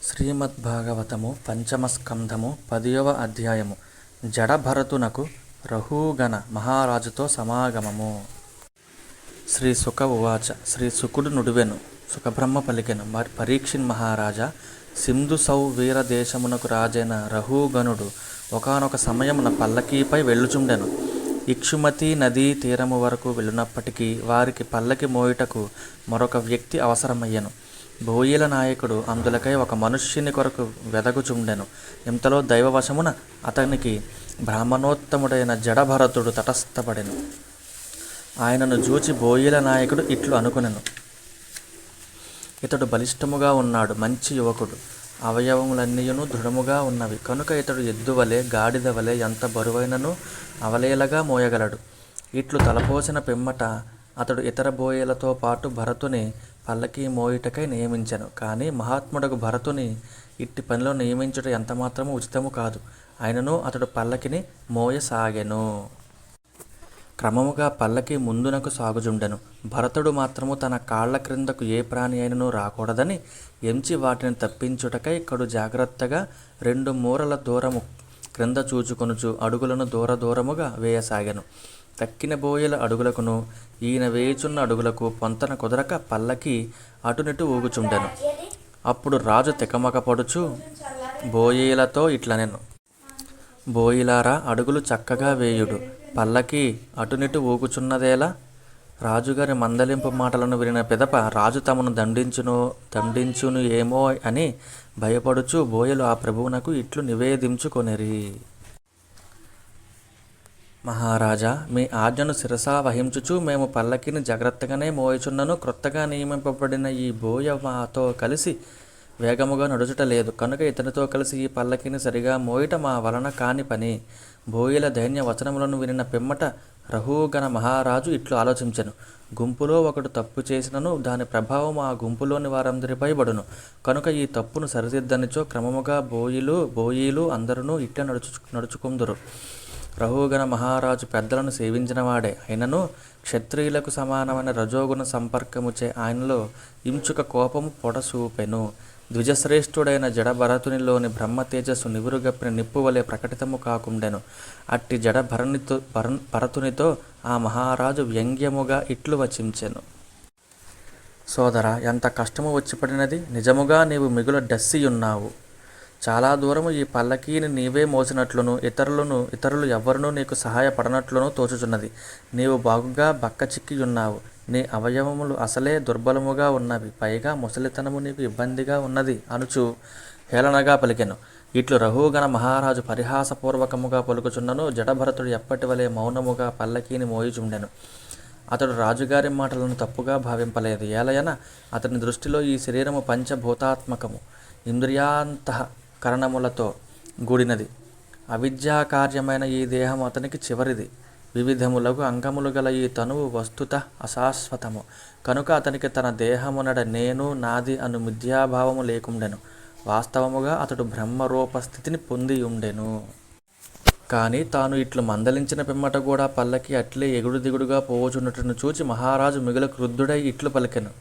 శ్రీమద్భాగవతము పంచమ స్కంధము 10వ అధ్యాయము. జడభరతునకు రహూగణ మహారాజుతో సమాగమము. శ్రీ సుక ఉవాచ. శ్రీ సుకుడు నుడివెను. సుఖబ్రహ్మ పలికెను. పరీక్షిన్ మహారాజా, సింధు సౌవీర దేశమునకు రాజైన రహూగణుడు ఒకానొక సమయమున పల్లకీపై వెళ్ళుచుండెను. ఇక్షుమతి నదీ తీరము వరకు వెళ్ళినప్పటికీ వారికి పల్లకి మోయుటకు మరొక వ్యక్తి అవసరమయ్యెను. బోయిల నాయకుడు అందులకై ఒక మనుష్యుని కొరకు వెదగుచుండెను. ఇంతలో దైవవశమున అతనికి బ్రాహ్మణోత్తముడైన జడభరతుడు తటస్థపడెను. ఆయనను చూచి బోయిల నాయకుడు ఇట్లు అనుకునెను: ఇతడు బలిష్టముగా ఉన్నాడు, మంచి యువకుడు, అవయవములన్నీయును దృఢముగా ఉన్నవి కనుక ఇతడు ఎద్దువలే గాడిదవలే ఎంత బరువైనను అవలేలగా మోయగలడు. ఇట్లు తలపోసిన పిమ్మట అతడు ఇతర బోయలతో పాటు భరతుని పల్లకి మోయుటకై నియమించెను. కానీ మహాత్ముడకు భరతుని ఇట్టి పనిలో నియమించుట ఎంతమాత్రము ఉచితము కాదు. అయినను అతడు పల్లకిని మోయసాగెను. క్రమముగా పల్లకి ముందునకు సాగుచుండెను. భరతుడు మాత్రము తన కాళ్ల క్రిందకు ఏ ప్రాణి అయినను రాకూడదని ఎంచి వాటిని తప్పించుటకై కడు జాగ్రత్తగా 2 మూరల దూరము క్రింద చూచుకొనుచు అడుగులను దూరముగా వేయసాగెను. తక్కిన బోయల అడుగులకును ఈయన వేయుచున్న అడుగులకు పొంతన కుదరక పల్లకి అటునిటు ఊగుచుండెను. అప్పుడు రాజు తికమకపడుచు బోయీలతో ఇట్లనెను: బోయిలారా, అడుగులు చక్కగా వేయుడు, పల్లకి అటునిటు ఊగుచున్నదేలా? రాజుగారి మందలింపు మాటలను వినిన పిదప రాజు తమను దండించును ఏమో అని భయపడుచు బోయలు ఆ ప్రభువునకు ఇట్లు నివేదించుకొనిరి: మహారాజా, మీ ఆజ్ఞను శిరసా వహించుచు మేము పల్లకిని జాగ్రత్తగానే మోయుచున్నను. క్రొత్తగా నియమింపబడిన ఈ బోయ మాతో కలిసి వేగముగా నడుచుట లేదు కనుక ఇతనితో కలిసి ఈ పల్లకిని సరిగా మోయుట మా వలన కాని పని. బోయిల దైన్య వచనములను వినిన పిమ్మట రహూగణ మహారాజు ఇట్లు ఆలోచించెను: గుంపులో ఒకడు తప్పు చేసినను దాని ప్రభావం ఆ గుంపులోని వారందరిపై బడును కనుక ఈ తప్పును సరిదిద్దనిచో క్రమముగా బోయీలు అందరూ ఇట్లా నడుచుకుందురు. రహూగణ మహారాజు పెద్దలను సేవించినవాడే అయినను క్షత్రియులకు సమానమైన రజోగుణ సంపర్కముచే ఆయనలో ఇంచుక కోపము పొడసూపెను. ద్విజశ్రేష్ఠుడైన జడభరతునిలోని బ్రహ్మ తేజస్సు నివురుగప్పిన నిప్పువలే ప్రకటితము కాకుండెను. అట్టి భరతునితో ఆ మహారాజు వ్యంగ్యముగా ఇట్లు వచించెను: సోదరా, ఎంత కష్టము వచ్చిపడినది! నిజముగా నీవు మిగుల డస్సియున్నావు. చాలా దూరము ఈ పల్లకీని నీవే మోసినట్లును ఇతరులు ఎవ్వరునూ నీకు సహాయపడనట్లును తోచుచున్నది. నీవు బాగుగా బక్కచిక్కియున్నావు. నీ అవయవములు అసలే దుర్బలముగా ఉన్నవి. పైగా ముసలితనము నీకు ఇబ్బందిగా ఉన్నది అనుచు హేళనగా పలికెను. ఇట్లు రహూగణ మహారాజు పరిహాసపూర్వకముగా పలుకుచున్నను జడభరతుడు ఎప్పటి వలె మౌనముగా పల్లకీని మోయుచుండెను. అతడు రాజుగారి మాటలను తప్పుగా భావింపలేదు. ఏలయన అతని దృష్టిలో ఈ శరీరము పంచభూతాత్మకము, ఇంద్రియాంతఃకరణములతో కూడినది. అవిద్యాకార్యమైన ఈ దేహము అతనికి చివరిది. వివిధములకు అంగములు గల ఈ తనువు వస్తుత అశాశ్వతము కనుక అతనికి తన దేహమునడ నేను నాది అను మిథ్యాభావము లేకుండెను. వాస్తవముగా అతడు బ్రహ్మరూపస్థితిని పొందియుండెను. కానీ తాను ఇట్లు మందలించిన పిమ్మట కూడా పల్లకి అట్లే ఎగుడు దిగుడుగా పోవచున్నట్టును చూచి మహారాజు మిగుల క్రుద్ధుడై ఇట్లు పలికెను: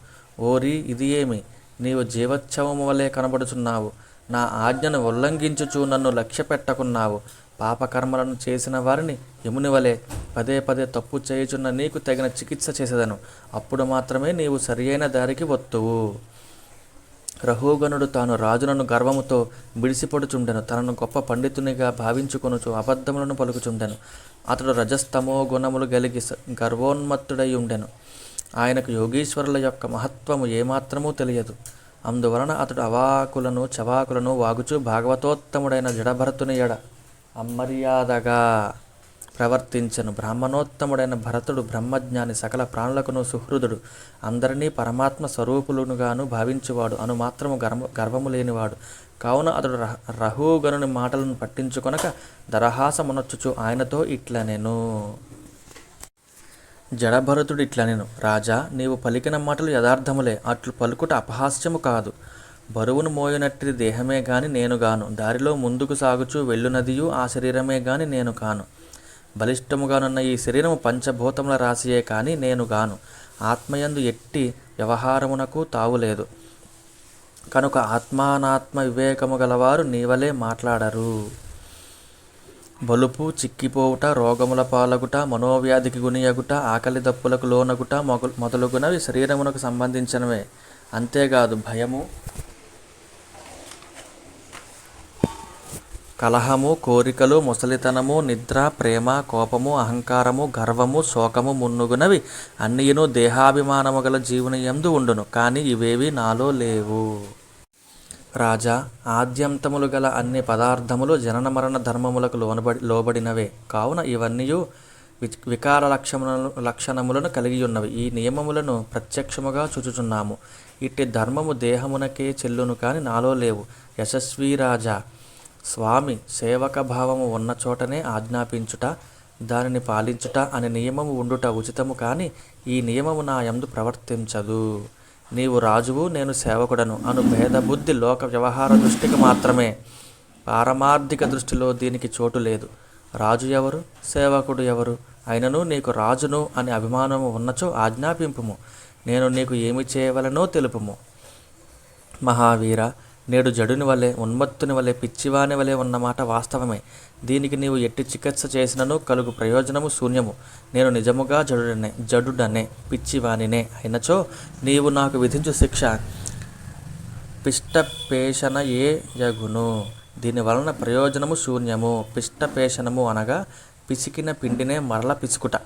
ఓరి, ఇది ఏమి? నీవు జీవోత్సవము వలె కనబడుచున్నావు. నా ఆజ్ఞను ఉల్లంఘించుచు నన్ను లక్ష్య పెట్టుకున్నావు. పాపకర్మలను చేసిన వారిని యముని వలె పదే తప్పు చేయుచున్న నీకు తగిన చికిత్స చేసేదను. అప్పుడు మాత్రమే నీవు సరియైన దారికి వత్తువు. రహూగణుడు తాను రాజునను గర్వముతో బిడిసిపడుచుండెను. తనను గొప్ప పండితునిగా భావించుకొనుచు అబద్ధములను పలుకుచుండెను. అతడు రజస్తమో గుణములు గలిగి గర్వోన్మత్తుడై ఉండెను. ఆయనకు యోగీశ్వరుల యొక్క మహత్వము ఏమాత్రమూ తెలియదు. అందువలన అతడు అవాకులను చవాకులను వాగుచూ భాగవతోత్తముడైన జడభరతుని ఎడ అమర్యాదగా ప్రవర్తించెను. బ్రాహ్మణోత్తముడైన భరతుడు బ్రహ్మజ్ఞాని, సకల ప్రాణులకును సుహృదుడు, అందరినీ పరమాత్మ స్వరూపులుగాను భావించువాడు, అను మాత్రము గర్వము లేనివాడు. కావున అతడు రహూగణుని మాటలను పట్టించుకొనక దరహాసమునొచ్చుచు ఆయనతో ఇట్లనెను: జడభరతుడు ఇట్లనెను: రాజా, నీవు పలికిన మాటలు యథార్థములే. అట్లు పలుకుట అపహాస్యము కాదు. బరువును మోయనట్టిది దేహమే గాని నేను గాను. దారిలో ముందుకు సాగుచూ వెళ్ళునదియు ఆ శరీరమే గాని నేను కాను. బలిష్టముగానున్న ఈ శరీరము పంచభూతముల రాశియే కాని నేను గాను. ఆత్మయందు ఎట్టి వ్యవహారమునకు తావులేదు. కనుక ఆత్మానాత్మ వివేకము గలవారు నీవలే మాట్లాడరు. బలుపు, చిక్కిపోవుట, రోగముల పాలగుట, మనోవ్యాధికి గునియగుట, ఆకలి దప్పులకు లోనగుట మొదలుగునవి శరీరమునకు సంబంధించినవే. అంతేకాదు భయము, కలహము, కోరికలు, ముసలితనము, నిద్ర, ప్రేమ, కోపము, అహంకారము, గర్వము, శోకము మున్నుగునవి అన్నియును దేహాభిమానము గల జీవుని యందు ఉండును. కానీ ఇవేవి నాలో లేవు. రాజా, ఆద్యంతములు గల అన్ని పదార్థములు జనన మరణ ధర్మములకు లోబడినవే. కావున ఇవన్నీయు వికార లక్షణములను కలిగి ఉన్నవి. ఈ నియమములను ప్రత్యక్షముగా చూచుచున్నాము. ఇట్టి ధర్మము దేహమునకే చెల్లును కాని నాలో లేవు. యశస్వీ రాజా, స్వామి సేవక భావము ఉన్న చోటనే ఆజ్ఞాపించుట, దానిని పాలించుట అనే నియమము ఉండుట ఉచితము. కానీ ఈ నియమము నా యందు ప్రవర్తించదు. నీవు రాజువు, నేను సేవకుడను అను భేదబుద్ధి లోక వ్యవహార దృష్టికి మాత్రమే. పారమార్థిక దృష్టిలో దీనికి చోటు లేదు. రాజు ఎవరు, సేవకుడు ఎవరు? అయినను నీకు రాజును అని అభిమానము ఉన్నచో ఆజ్ఞాపింపుము. నేను నీకు ఏమి చేయవలనో తెలుపుము. మహావీర, నేడు జడుని వలె, ఉన్మత్తుని వలె, పిచ్చివాని వలె ఉన్నమాట వాస్తవమే. దీనికి నీవు ఎట్టి చికిత్స చేసినను కలుగు ప్రయోజనము శూన్యము. నేను నిజముగా జడుడనే పిచ్చివానినే అయినచో నీవు నాకు విధించు శిక్ష పిష్టపేషణ ఏ యగును. దీని వలన ప్రయోజనము శూన్యము. పిష్టపేషణము అనగా పిసికిన పిండినే మరల పిసుకుట.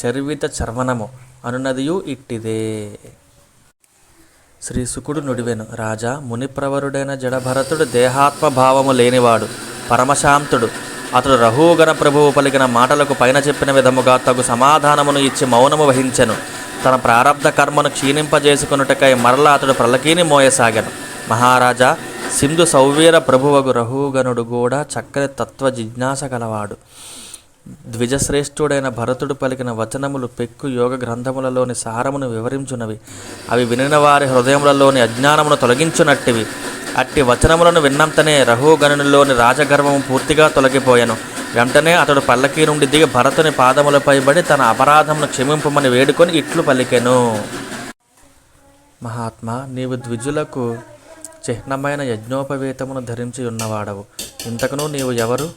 చర్విత చర్వణము అనునదియు ఇట్టిదే. శ్రీ శుకుడు నుడివెను. రాజా, మునిప్రవరుడైన జడభరతుడు దేహాత్మభావము లేనివాడు, పరమశాంతుడు. అతడు రహూగణ ప్రభువు పలికిన మాటలకు పైన చెప్పిన విధముగా తగు సమాధానమును ఇచ్చి మౌనము వహించెను. తన ప్రారబ్ధ కర్మను క్షీణింపజేసుకొనుటకై మరలా అతడు ప్రలకీని మోయసాగాను. మహారాజా, సింధు సౌవీర ప్రభువగు రహూగణుడు కూడా చక్కని తత్వ జిజ్ఞాస గలవాడు. ద్విజశ్రేష్ఠుడైన భరతుడు పలికిన వచనములు పెక్కు యోగ గ్రంథములలోని సారమును వివరించునవి. అవి వినిన వారి హృదయములలోని అజ్ఞానమును తొలగించునట్టివి. అట్టి వచనములను విన్నంతనే రహూగణునిలోని రాజగర్వము పూర్తిగా తొలగిపోయెను. వెంటనే అతడు పల్లకీ నుండి దిగి భరతుని పాదములపై బడి తన అపరాధమును క్షమింపమని వేడుకొని ఇట్లు పలికెను. మహాత్మా, నీవు ద్విజులకు చిహ్నమైన యజ్ఞోపవేతమును ధరించి ఉన్నవాడవు. ఇంతకును నీవు ఎవరు?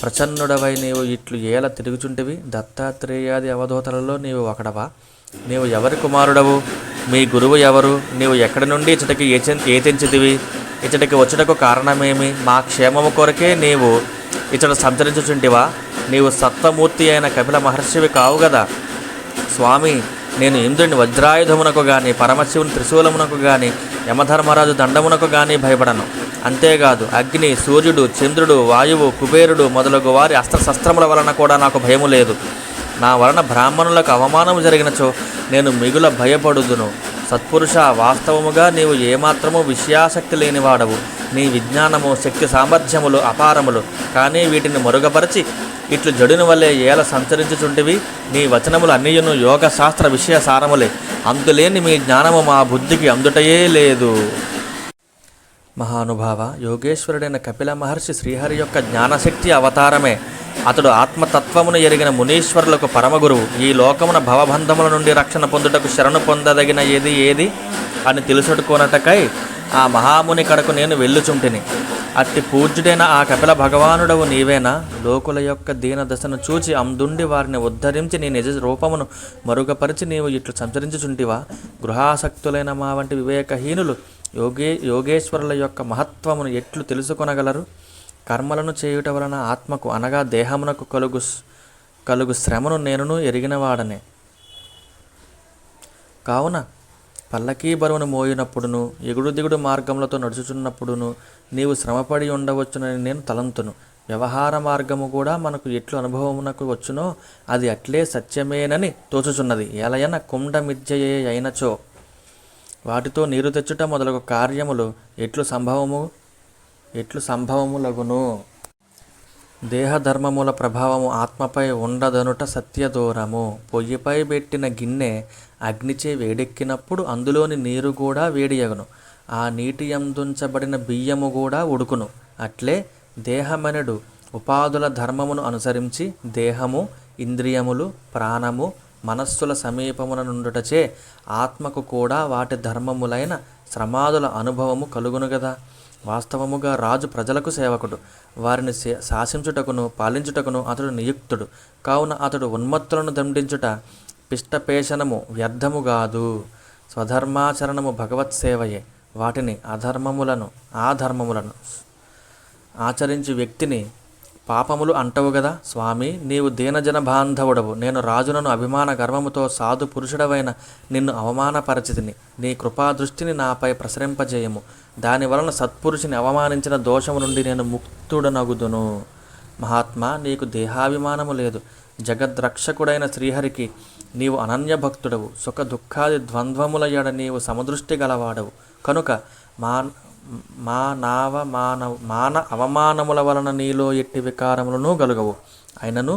ప్రచన్నుడవై నీవు ఇట్లు ఏల తిరుగుచుంటివి? దత్తాత్రేయాది అవధూతలలో నీవు ఒకడవా? నీవు ఎవరి కుమారుడవు? మీ గురువు ఎవరు? నీవు ఎక్కడి నుండి ఇచ్చటికి ఏతించితివి? ఇచ్చటికి వచ్చుటకు కారణమేమి? మా క్షేమము కొరకే నీవు ఇచ్చట సంచరించుచుంటివా? నీవు సత్వమూర్తి అయిన కపిల మహర్షివి కావు గదా. స్వామి, నేను ఇంద్రుని వజ్రాయుధమునకు గాని, పరమశివుని త్రిశూలమునకు గాని, యమధర్మరాజు దండమునకు గాని భయపడను. అంతేకాదు అగ్ని, సూర్యుడు, చంద్రుడు, వాయువు, కుబేరుడు మొదలగు వారి అస్త్రశస్త్రముల వలన కూడా నాకు భయము లేదు. నా వలన బ్రాహ్మణులకు అవమానము జరిగినచో నేను మిగుల భయపడుదును. సత్పురుష, వాస్తవముగా నీవు ఏమాత్రము విషయాసక్తి లేనివాడవు. నీ విజ్ఞానము, శక్తి సామర్థ్యములు అపారములు. కానీ వీటిని మరుగపరచి ఇట్లు జడుని వల్లే ఏల సంచరించుచుంటివి. నీ వచనములు అన్నియును యోగ శాస్త్ర విషయ సారములే. అందులేని మీ జ్ఞానము మా బుద్ధికి అందుటయే లేదు. మహానుభావ, యోగేశ్వరుడైన కపిల మహర్షి శ్రీహరి యొక్క జ్ఞానశక్తి అవతారమే. అతడు ఆత్మతత్వమును ఎరిగిన మునీశ్వరులకు పరమగురువు. ఈ లోకమున భవబంధముల నుండి రక్షణ పొందుటకు శరణు పొందదగిన ఏది అని తెలుసుకొనుటకై ఆ మహాముని కడకు నేను వెళ్ళుచుంటిని. అట్టి పూజ్యుడైన ఆ కపిల భగవానుడవు నీవేనా? లోకుల యొక్క దీన దశను చూచి అందుండి వారిని ఉద్ధరించి నీ నిజ రూపమును మరుగపరిచి నీవు ఇట్లు సంచరించుచుంటివా? గృహాసక్తులైన మా వంటి వివేకహీనులు యోగేశ్వరుల యొక్క మహత్వమును ఎట్లు తెలుసుకొనగలరు? కర్మలను చేయుట వలన ఆత్మకు అనగా దేహమునకు కలుగు శ్రమను నేనును ఎరిగినవాడనే. కావున పల్లకీ బరువును మోయినప్పుడును, ఎగుడు దిగుడు మార్గములతో నడుచుచున్నప్పుడును నీవు శ్రమపడి ఉండవచ్చునని నేను తలంతును. వ్యవహార మార్గము కూడా మనకు ఎట్లు అనుభవమునకు వచ్చునో అది అట్లే సత్యమేనని తోచుచున్నది. ఎలయన కుండ మిథ్యయే అయినచో వాటితో నీరు తెచ్చుట మొదలగు కార్యములు ఎట్లు సంభవములగును. దేహధర్మముల ప్రభావము ఆత్మపై ఉండదనుట సత్యదూరము. పొయ్యిపై పెట్టిన గిన్నె అగ్నిచే వేడెక్కినప్పుడు అందులోని నీరు కూడా వేడియగును. ఆ నీటి యందుంచబడిన బియ్యము కూడా ఉడుకును. అట్లే దేహమనడు ఉపాధుల ధర్మమును అనుసరించి దేహము, ఇంద్రియములు, ప్రాణము, మనస్సుల సమీపమున నుండుటచే ఆత్మకు కూడా వాటి ధర్మములైన శ్రమాదుల అనుభవము కలుగును గదా. వాస్తవముగా రాజు ప్రజలకు సేవకుడు. వారిని శాసించుటకును పాలించుటకును అతడు నియుక్తుడు. కావున అతడు ఉన్మత్తులను దండించుట పిష్టపేషణము వ్యర్థము కాదు. స్వధర్మాచరణము భగవత్ సేవయే. వాటిని ఆధర్మములను ఆచరించి వ్యక్తిని పాపములు అంటవు గదా. స్వామి, నీవు దీనజన బాంధవుడవు. నేను రాజునను అభిమాన గర్వముతో సాధు పురుషుడవైన నిన్ను అవమానపరచితిని. నీ కృపాదృష్టిని నాపై ప్రసరింపజేయము. దానివలన సత్పురుషుని అవమానించిన దోషము నుండి నేను ముక్తుడనగుదును. మహాత్మా, నీకు దేహాభిమానము లేదు. జగద్రక్షకుడైన శ్రీహరికి నీవు అనన్యభక్తుడవు. సుఖ దుఃఖాది ద్వంద్వముల ఎడ నీవు సమదృష్టి గలవాడవు. కనుక మాన అవమానముల వలన నీలో ఎట్టి వికారములను గలుగవు. అయినను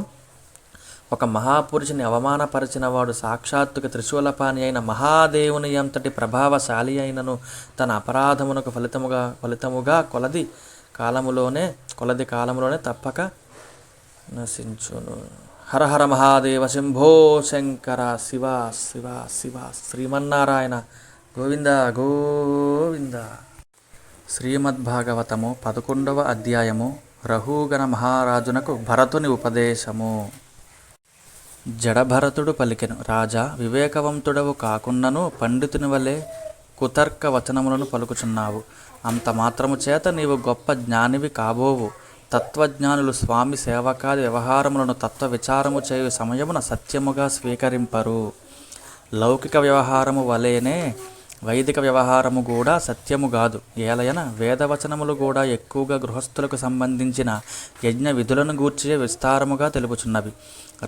ఒక మహాపురుషుని అవమానపరిచిన వాడు సాక్షాత్తుగా త్రిశూలపాని అయిన మహాదేవుని ఎంతటి ప్రభావశాలి అయినను తన అపరాధమునకు ఫలితముగా కొలది కాలములోనే తప్పక నశించును. హర హర మహాదేవ శంభో శంకర శివ శివ శివ. శ్రీమన్నారాయణ గోవింద గోవింద. శ్రీమద్భాగవతము 11వ అధ్యాయము. రహూగణ మహారాజునకు భరతుని ఉపదేశము. జడభరతుడు పలికెను, రాజా, వివేకవంతుడవు కాకున్నను పండితుని వలె కుతర్క వచనములను పలుకుచున్నావు. అంత మాత్రము చేత నీవు గొప్ప జ్ఞానివి కాబోవు. తత్వజ్ఞానులు స్వామి సేవకాది వ్యవహారములను తత్వ విచారము చేయు సమయమున సత్యముగా స్వీకరింపరు. లౌకిక వ్యవహారము వలెనే వైదిక వ్యవహారము కూడా సత్యము కాదు. ఏలయన వేదవచనములు కూడా ఎక్కువగా గృహస్థులకు సంబంధించిన యజ్ఞ విధులను గూర్చే విస్తారముగా తెలుపుచున్నవి.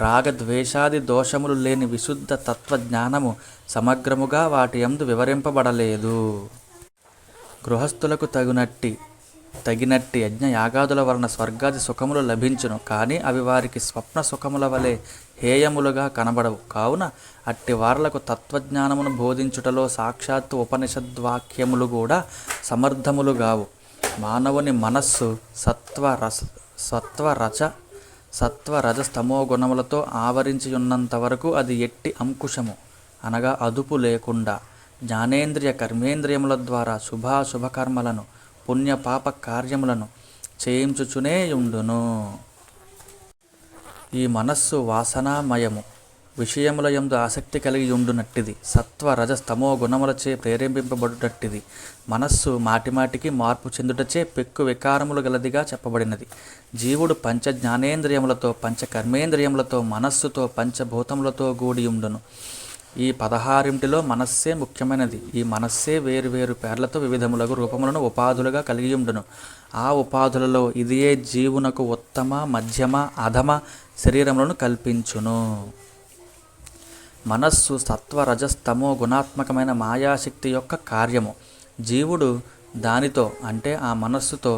రాగద్వేషాది దోషములు లేని విశుద్ధ తత్వజ్ఞానము సమగ్రముగా వాటి యందు వివరింపబడలేదు. గృహస్థులకు తగినట్టి యజ్ఞ యాగాదుల వలన స్వర్గాది సుఖములు లభించును. కానీ అవి వారికి స్వప్న సుఖముల వలె హేయములుగా కనబడవు. కావున అట్టి వారలకు తత్వజ్ఞానమును బోధించుటలో సాక్షాత్తు ఉపనిషద్వాక్యములు కూడా సమర్థములు గావు. మానవుని మనస్సు సత్వరజస్తమో గుణములతో ఆవరించి ఉన్నంత వరకు అది ఎట్టి అంకుశము అనగా అదుపు లేకుండా జ్ఞానేంద్రియ కర్మేంద్రియముల ద్వారా శుభాశుభకర్మలను పుణ్యపాప కార్యములను చేయించుచునే ఉండును. ఈ మనస్సు వాసనామయము. విషయముల యందు ఆసక్తి కలిగి ఉండునట్టిది. సత్వరజస్తమో గుణములచే ప్రేరేపింపబడునట్టిది. మనస్సు మాటిమాటికి మార్పు చెందుటచే పెక్కు వికారములు గలదిగా చెప్పబడినది. జీవుడు పంచ జ్ఞానేంద్రియములతో పంచకర్మేంద్రియములతో మనస్సుతో పంచభూతములతో కూడి ఉండును. ఈ 16 మనస్సే ముఖ్యమైనది. ఈ మనస్సే వేరు పేర్లతో వివిధములకు రూపములను ఉపాధులుగా కలిగి ఉండును. ఆ ఉపాధులలో ఇదియే జీవునకు ఉత్తమ మధ్యమ అధమ శరీరములను కల్పించును. మనస్సు సత్వరజస్తమో గుణాత్మకమైన మాయాశక్తి యొక్క కార్యము. జీవుడు దానితో అంటే ఆ మనస్సుతో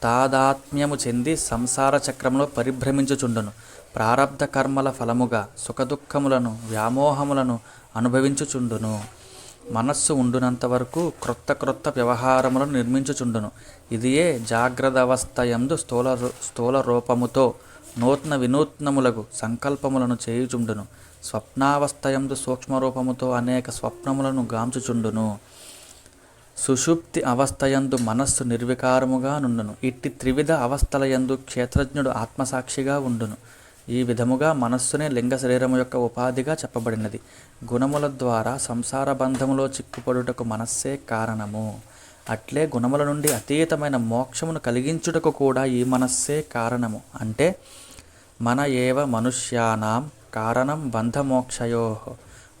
తాదాత్మ్యము చెంది సంసార చక్రములో పరిభ్రమించుచుండును. ప్రారబ్ధ కర్మల ఫలముగా సుఖదుఖములను వ్యామోహములను అనుభవించుచుండును. మనస్సు ఉండునంత వరకు క్రొత్త వ్యవహారములను నిర్మించుచుండును. ఇదియే జాగ్రత్త అవస్థయందు స్థూల రూపముతో నూతన వినూత్నములకు సంకల్పములను చేయుచుండును. స్వప్నావస్థయందు సూక్ష్మరూపముతో అనేక స్వప్నములను గాంచుచుండును. సుషుప్తి అవస్థయందు మనస్సు నిర్వికారముగా నుండును. ఇట్టి త్రివిధ అవస్థలయందు క్షేత్రజ్ఞుడు ఆత్మసాక్షిగా ఉండును. ఈ విధముగా మనస్సునే లింగ శరీరము యొక్క ఉపాధిగా చెప్పబడినది. గుణముల ద్వారా సంసార బంధములో చిక్కుపడుటకు మనస్సే కారణము. అట్లే గుణముల నుండి అతీతమైన మోక్షమును కలిగించుటకు కూడా ఈ మనస్సే కారణము. అంటే మన ఏవ మనుష్యానాం కారణం బంధమోక్షయో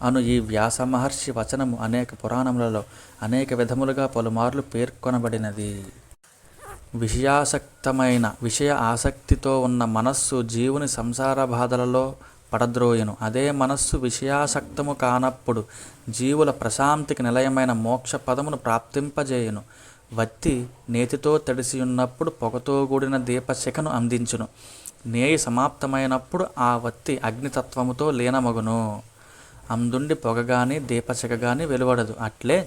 అను ఈ వ్యాస మహర్షి వచనము అనేక పురాణములలో అనేక విధములుగా పలుమార్లు పేర్కొనబడినది. విషయ ఆసక్తితో ఉన్న మనస్సు జీవుని సంసార బాధలలో పడద్రోయును. అదే మనస్సు విషయాసక్తము కానప్పుడు జీవుల ప్రశాంతికి నిలయమైన మోక్ష పదమును ప్రాప్తింపజేయును. వత్తి నేతితో తడిసి ఉన్నప్పుడు పొగతో కూడిన దీపశిఖను అందించును. నేయి సమాప్తమైనప్పుడు ఆ వత్తి అగ్నితత్వముతో లీనమగును. అందుండి పొగగాని దీపశిఖ గాని వెలువడదు. అట్లే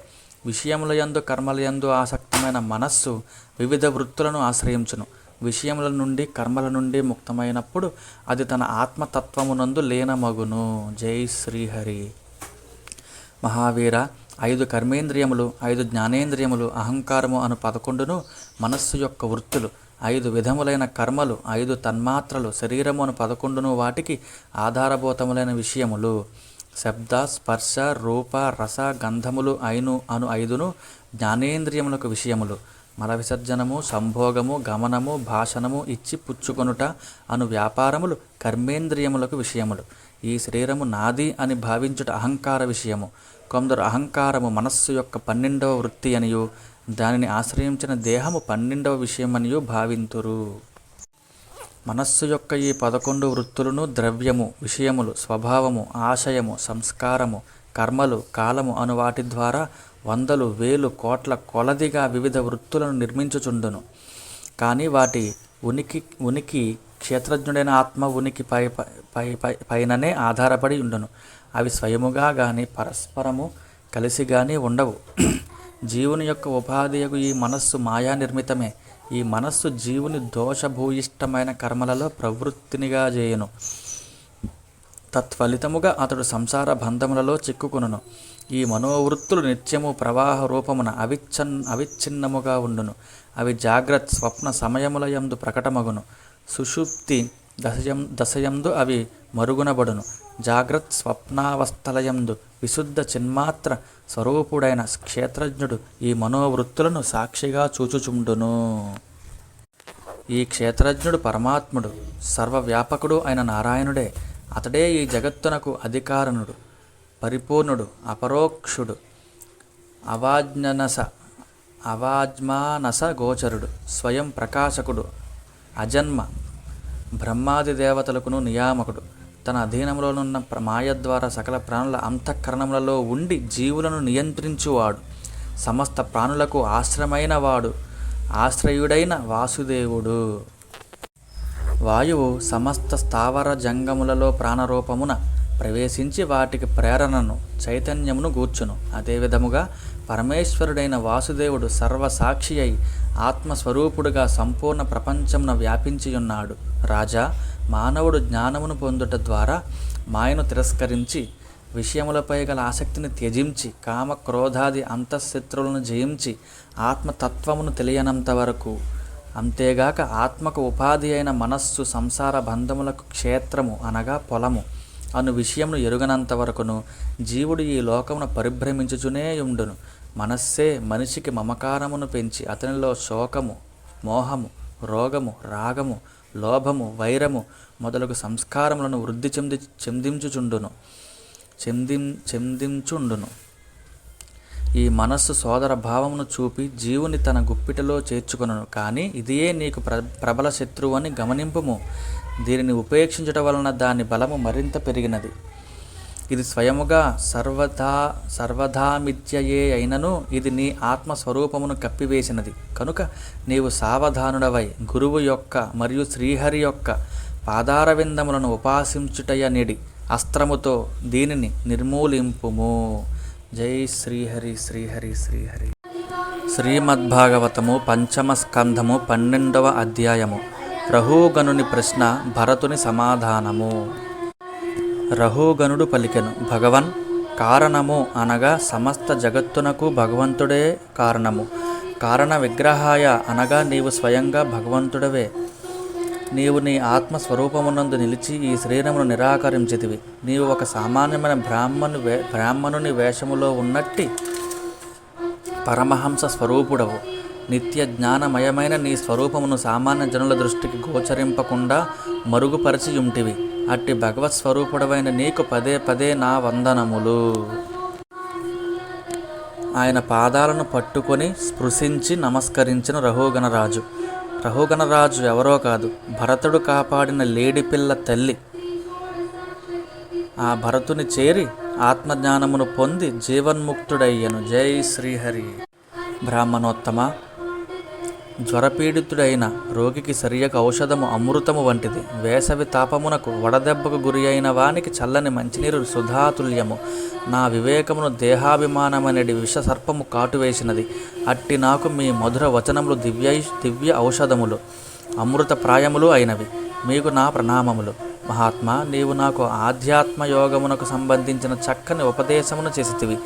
విషయములయందు కర్మలయందు ఆసక్తమైన మనస్సు వివిధ వృత్తులను ఆశ్రయించును. విషయముల నుండి కర్మల నుండి ముక్తమైనప్పుడు అది తన ఆత్మతత్వమునందు లీనమగును. జై శ్రీహరి. మహావీర, 5 కర్మేంద్రియములు, 5 జ్ఞానేంద్రియములు, అహంకారము అను 11ను మనస్సు యొక్క వృత్తులు, 5 విధములైన కర్మలు, 5 తన్మాత్రలు, శరీరము అను 11ను వాటికి ఆధారభూతములైన విషయములు, శబ్ద స్పర్శ రూప రస గంధములు అను 5ను జ్ఞానేంద్రియములకు విషయములు, మల విసర్జనము, సంభోగము, గమనము, భాషణము, ఇచ్చి పుచ్చుకొనుట అను వ్యాపారములు కర్మేంద్రియములకు విషయములు. ఈ శరీరము నాది అని భావించుట అహంకార విషయము. కొందరు అహంకారము మనస్సు యొక్క 12వ వృత్తి అనియు దానిని ఆశ్రయించిన దేహము 12వ విషయమనియు భావింతురు. మనస్సు యొక్క ఈ 11 వృత్తులను ద్రవ్యము, విషయములు, స్వభావము, ఆశయము, సంస్కారము, కర్మలు, కాలము అను వాటి ద్వారా వందలు వేలు కోట్ల కొలదిగా వివిధ వృత్తులను నిర్మించుచుండును. కానీ వాటి ఉనికి క్షేత్రజ్ఞుడైన ఆత్మ ఉనికి పైననే ఆధారపడి ఉండును. అవి స్వయముగా గాని పరస్పరము కలిసి గాని ఉండవు. జీవుని యొక్క ఉపాధియకు ఈ మనస్సు మాయా నిర్మితమే. ఈ మనస్సు జీవుని దోషభూయిష్టమైన కర్మలలో ప్రవృత్తినిగా చేయును. తత్ఫలితముగా అతడు సంసార బంధములలో చిక్కుకును. ఈ మనోవృత్తులు నిత్యము ప్రవాహ రూపమున అవిచ్ఛిన్నముగా ఉండును. అవి జాగ్రత్త స్వప్న సమయముల యందు ప్రకటమగును. సుషుప్తి దశయందు అవి మరుగునబడును. జాగ్రత్త స్వప్నావస్థలయందు విశుద్ధ చిన్మాత్ర స్వరూపుడైన క్షేత్రజ్ఞుడు ఈ మనోవృత్తులను సాక్షిగా చూచుచుండును. ఈ క్షేత్రజ్ఞుడు పరమాత్ముడు, సర్వవ్యాపకుడు అయిన నారాయణుడే. అతడే ఈ జగత్తునకు అధికారణుడు, పరిపూర్ణుడు, అపరోక్షుడు, అవాజ్మానస గోచరుడు, స్వయం ప్రకాశకుడు, అజన్మ, బ్రహ్మాది దేవతలకును నియామకుడు. తన అధీనంలోనున్న మాయ ద్వారా సకల ప్రాణుల అంతఃకరణములలో ఉండి జీవులను నియంత్రించువాడు. సమస్త ప్రాణులకు ఆశ్రయుడైన వాసుదేవుడు. వాయువు సమస్త స్థావర జంగములలో ప్రాణరూపమున ప్రవేశించి వాటికి ప్రేరణను, చైతన్యమును గూర్చును. అదేవిధముగా పరమేశ్వరుడైన వాసుదేవుడు సర్వసాక్షి అయి ఆత్మస్వరూపుడుగా సంపూర్ణ ప్రపంచమున వ్యాపించియున్నాడు. రాజా, మానవుడు జ్ఞానమును పొందుట ద్వారా మాయను తిరస్కరించి విషయములపై గల ఆసక్తిని త్యజించి కామ క్రోధాది అంతఃశత్రువులను జయించి ఆత్మతత్వమును తెలియనంత వరకు, అంతేగాక ఆత్మకు ఉపాధి అయిన మనస్సు సంసార బంధములకు క్షేత్రము అనగా పొలము అను విషయమును ఎరుగనంత వరకును జీవుడు ఈ లోకమున పరిభ్రమించుచునే ఉండును. మనస్సే మనిషికి మమకారమును పెంచి అతనిలో శోకము, మోహము, రోగము, రాగము, లోభము, వైరము మొదలగు సంస్కారములను వృద్ధి చెందించుండును. ఈ మనస్సు సోదర భావమును చూపి జీవుని తన గుప్పిటలో చేర్చుకొనును. కానీ ఇదియే నీకు ప్రబల శత్రువు అని గమనింపుము. దీనిని ఉపేక్షించటం వలన దాని బలము మరింత పెరిగినది. ఇది స్వయముగా సర్వదా మిథ్యయే అయినను ఇది నీ ఆత్మస్వరూపమును కప్పివేసినది. కనుక నీవు సావధానుడవై గురువు యొక్క మరియు శ్రీహరి యొక్క పాదారవిందములను ఉపాసించుటయనిడి అస్త్రముతో దీనిని నిర్మూలింపుము. జై శ్రీహరి. శ్రీహరి శ్రీహరి. శ్రీమద్భాగవతము 5వ స్కంధము 12వ అధ్యాయము. రహూగణుని ప్రశ్న, భరతుని సమాధానము. రహూగణుడు పలికెను, భగవన్, కారణము అనగా సమస్త జగత్తునకు భగవంతుడే కారణము. కారణ విగ్రహాయ అనగా నీవు స్వయంగా భగవంతుడవే. నీవు నీ ఆత్మస్వరూపమునందు నిలిచి ఈ శరీరమును నిరాకరించితివి. నీవు ఒక సామాన్యమైన బ్రాహ్మణుని వేషములో ఉన్నట్టి పరమహంస స్వరూపుడవు. నిత్య జ్ఞానమయమైన నీ స్వరూపమును సామాన్య జనుల దృష్టికి గోచరింపకుండా మరుగుపరిచి ఉంటివి. అట్టి భగవత్ స్వరూపుడవైన నీకు పదే పదే నా వందనములు. ఆయన పాదాలను పట్టుకొని స్పృశించి నమస్కరించిన రహూగణరాజు. రహూగణరాజు ఎవరో కాదు, భరతుడు కాపాడిన లేడిపిల్ల తల్లి. ఆ భరతుని చేరి ఆత్మజ్ఞానమును పొంది జీవన్ముక్తుడయ్యను. జై శ్రీహరి. బ్రాహ్మణోత్తమ, జ్వరపీడితుడైన రోగికి సరియక ఔషధము అమృతము వంటిది. వేసవి తాపమునకు వడదెబ్బకు గురి అయిన వానికి చల్లని మంచినీరు సుధాతుల్యము. నా వివేకమును దేహాభిమానమనేది విషసర్పము కాటువేసినది. అట్టి నాకు మీ మధుర వచనములు దివ్య ఔషధములు. అమృత ప్రాయములు అయినవి. మీకు నా ప్రణామములు. మహాత్మా, నీవు నాకు ఆధ్యాత్మ యోగమునకు సంబంధించిన చక్కని ఉపదేశమును చేసితివి.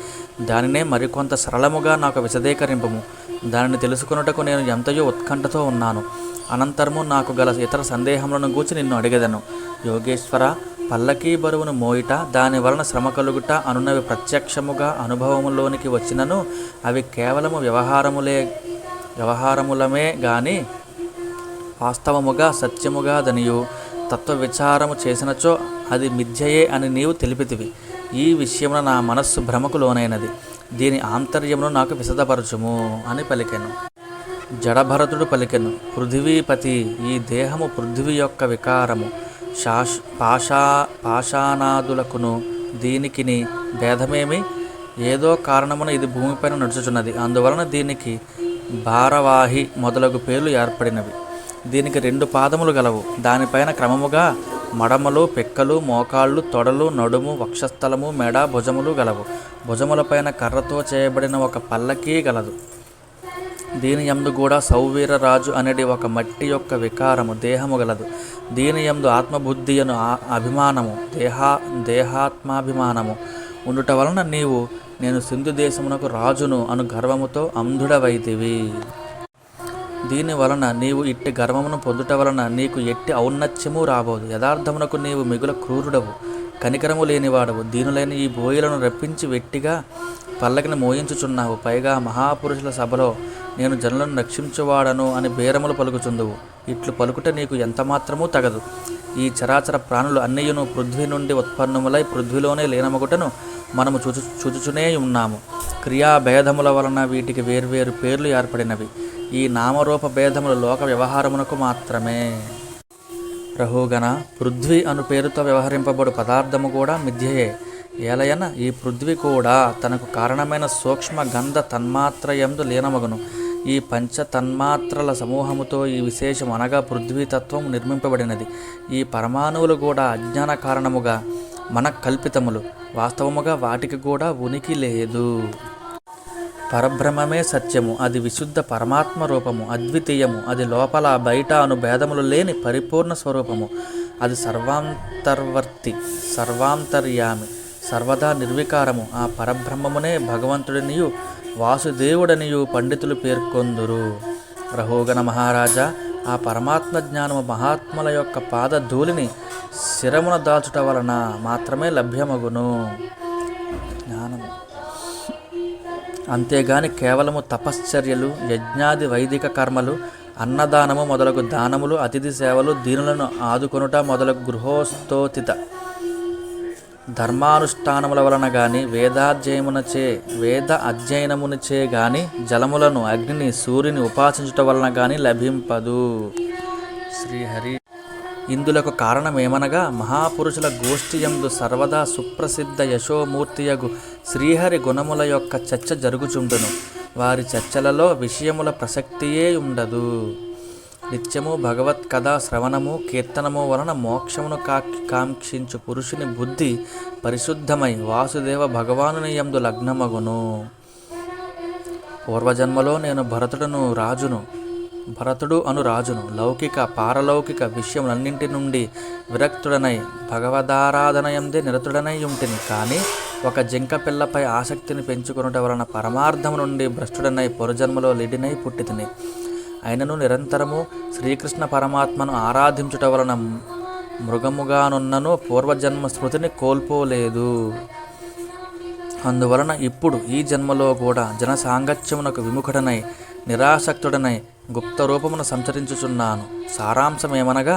దానినే మరికొంత సరళముగా నాకు విశదీకరింపము. దానిని తెలుసుకొనుటకు నేను ఎంతయో ఉత్కంఠతో ఉన్నాను. అనంతరము నాకు గల ఇతర సందేహములను గూర్చి నిన్ను అడిగెదను. యోగేశ్వర, పల్లకీ బరువును మోయిట, దాని వలన శ్రమ కలుగుట అనున్నవి ప్రత్యక్షముగా అనుభవములోనికి వచ్చినను అవి కేవలము వ్యవహారములమే గాని వాస్తవముగా సత్యముగా దనియు తత్వ విచారము చేసినచో అది మిథ్యయే అని నీవు తెలిపితివి. ఈ విషయమున నా మనస్సు భ్రమకు లోనైనది. దీని ఆంతర్యమును నాకు విశదపరచుము అని పలికెను. జడభరతుడు పలికెను. పృథివీపతి, ఈ దేహము పృథివీ యొక్క వికారము. పాషాణాదులకును దీనికిని భేదమేమి? ఏదో కారణమున ఇది భూమిపైన నడుచుచున్నది. అందువలన దీనికి భారవాహి మొదలగు పేర్లు ఏర్పడినవి. దీనికి 2 పాదములు గలవు. దానిపైన క్రమముగా మడమలు, పెక్కలు, మోకాళ్ళు, తొడలు, నడుము, వక్షస్థలము, మెడ, భుజములు గలవు. భుజములపైన కర్రతో చేయబడిన ఒక పల్లకీ గలదు. దీని యందు కూడా సౌవీరరాజు అనేది ఒక మట్టి యొక్క వికారము దేహము గలదు. దీని యందు ఆత్మబుద్ధి అను అభిమానము, దేహాత్మాభిమానము ఉండుట వలన నీవు నేను సింధు దేశమునకు రాజును అను గర్వముతో అంధుడవైతివి. దీని వలన నీవు ఇట్టి గర్వమును పొందుట వలన నీకు ఎట్టి ఔన్నత్యము రాబోదు. యథార్థమునకు నీవు మిగుల క్రూరుడవు, కనికరము లేనివాడవు. దీనులైన ఈ బోయిలను రప్పించి వెట్టిగా పల్లకిని మోయించుచున్నావు. పైగా మహాపురుషుల సభలో నేను జనులను రక్షించువాడను అని బేరములు పలుకుచుందువు. ఇట్లు పలుకుట నీకు ఎంతమాత్రమూ తగదు. ఈ చరాచర ప్రాణులు అన్నియును పృథ్వీ నుండి ఉత్పన్నములై పృథ్వీలోనే లీనమగుటను మనము చూచుచునే ఉన్నాము. క్రియాభేదముల వలన వీటికి వేర్వేరు పేర్లు ఏర్పడినవి. ఈ నామరూప భేదములు లోక వ్యవహారమునకు మాత్రమే. రహోగణ, పృథ్వీ అను పేరుతో వ్యవహరింపబడు పదార్థము కూడా మిథ్యయే. ఏలయన ఈ పృథ్వీ కూడా తనకు కారణమైన సూక్ష్మ గంధ తన్మాత్రయందు లీనమగును. ఈ పంచ తన్మాత్రల సమూహముతో ఈ విశేషం అనగా పృథ్వీతత్వం నిర్మింపబడినది. ఈ పరమాణువులు కూడా అజ్ఞాన కారణముగా మనకల్పితములు. వాస్తవముగా వాటికి కూడా ఉనికి లేదు. పరబ్రహ్మమే సత్యము. అది విశుద్ధ పరమాత్మ రూపము, అద్వితీయము. అది లోపల బయట అను భేదములు లేని పరిపూర్ణ స్వరూపము. అది సర్వాంతర్వర్తి, సర్వాంతర్యామి, సర్వదా నిర్వికారము. ఆ పరబ్రహ్మమునే భగవంతుడనియు వాసుదేవుడనియు పండితులు పేర్కొందురు. రహోగణ మహారాజా, ఆ పరమాత్మ జ్ఞానము మహాత్ముల యొక్క పాదధూళిని శిరమున దాల్చుట వలన మాత్రమే లభ్యమగును. జ్ఞానము అంతేగాని కేవలము తపశ్చర్యలు, యజ్ఞాది వైదిక కర్మలు, అన్నదానము మొదలగు దానములు, అతిథి సేవలు, దీనులను ఆదుకొనుట మొదలగు గృహోస్తోతిత ధర్మానుష్ఠానముల వలన గాని వేద అధ్యయనమునిచే గాని జలములను, అగ్నిని, సూర్యుని ఉపాసించుట వలన గాని లభింపదు. శ్రీహరి ఇందులకు కారణమేమనగా మహాపురుషుల గోష్ఠియందు సర్వదా సుప్రసిద్ధ యశోమూర్తియగు శ్రీహరి గుణముల యొక్క చర్చ జరుగుచుండును. వారి చర్చలలో విషయముల ప్రసక్తియే ఉండదు. నిత్యము భగవత్ కథా శ్రవణము, కీర్తనము వలన మోక్షమును కాంక్షించు పురుషుని బుద్ధి పరిశుద్ధమై వాసుదేవ భగవానుని యందు లగ్నమగును. పూర్వజన్మలో నేను భరతుడు అను రాజును లౌకిక పారలౌకిక విషయములన్నింటి నుండి విరక్తుడనై భగవదారాధనయందే నిరతుడనై ఉంటిని. కానీ ఒక జింక పిల్లపై ఆసక్తిని పెంచుకొనుట వలన పరమార్థము నుండి భ్రష్టుడనై పొరుజన్మలో లిడినై పుట్టితిని. అయినను నిరంతరము శ్రీకృష్ణ పరమాత్మను ఆరాధించుట వలన మృగముగానున్నను పూర్వజన్మ స్మృతిని కోల్పోలేదు. అందువలన ఇప్పుడు ఈ జన్మలో కూడా జనసాంగత్యమునకు విముఖుడనై నిరాసక్తుడనై గుప్త రూపమును సంచరించుచున్నాను. సారాంశమేమనగా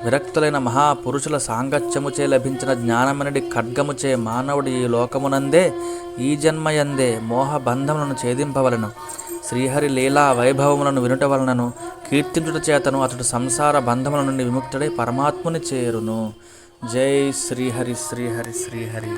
విరక్తులైన మహాపురుషుల సాంగత్యముచే లభించిన జ్ఞానమనడి ఖడ్గముచే మానవుడు ఈ లోకమునందే ఈ జన్మయందే మోహబంధములను ఛేదింపవలను. శ్రీహరి లీలా వైభవములను వినుట వలనను కీర్తించుట చేతను అతడు సంసార బంధముల నుండి విముక్తుడై పరమాత్ముని చేరును. జై శ్రీహరి శ్రీహరి శ్రీహరి.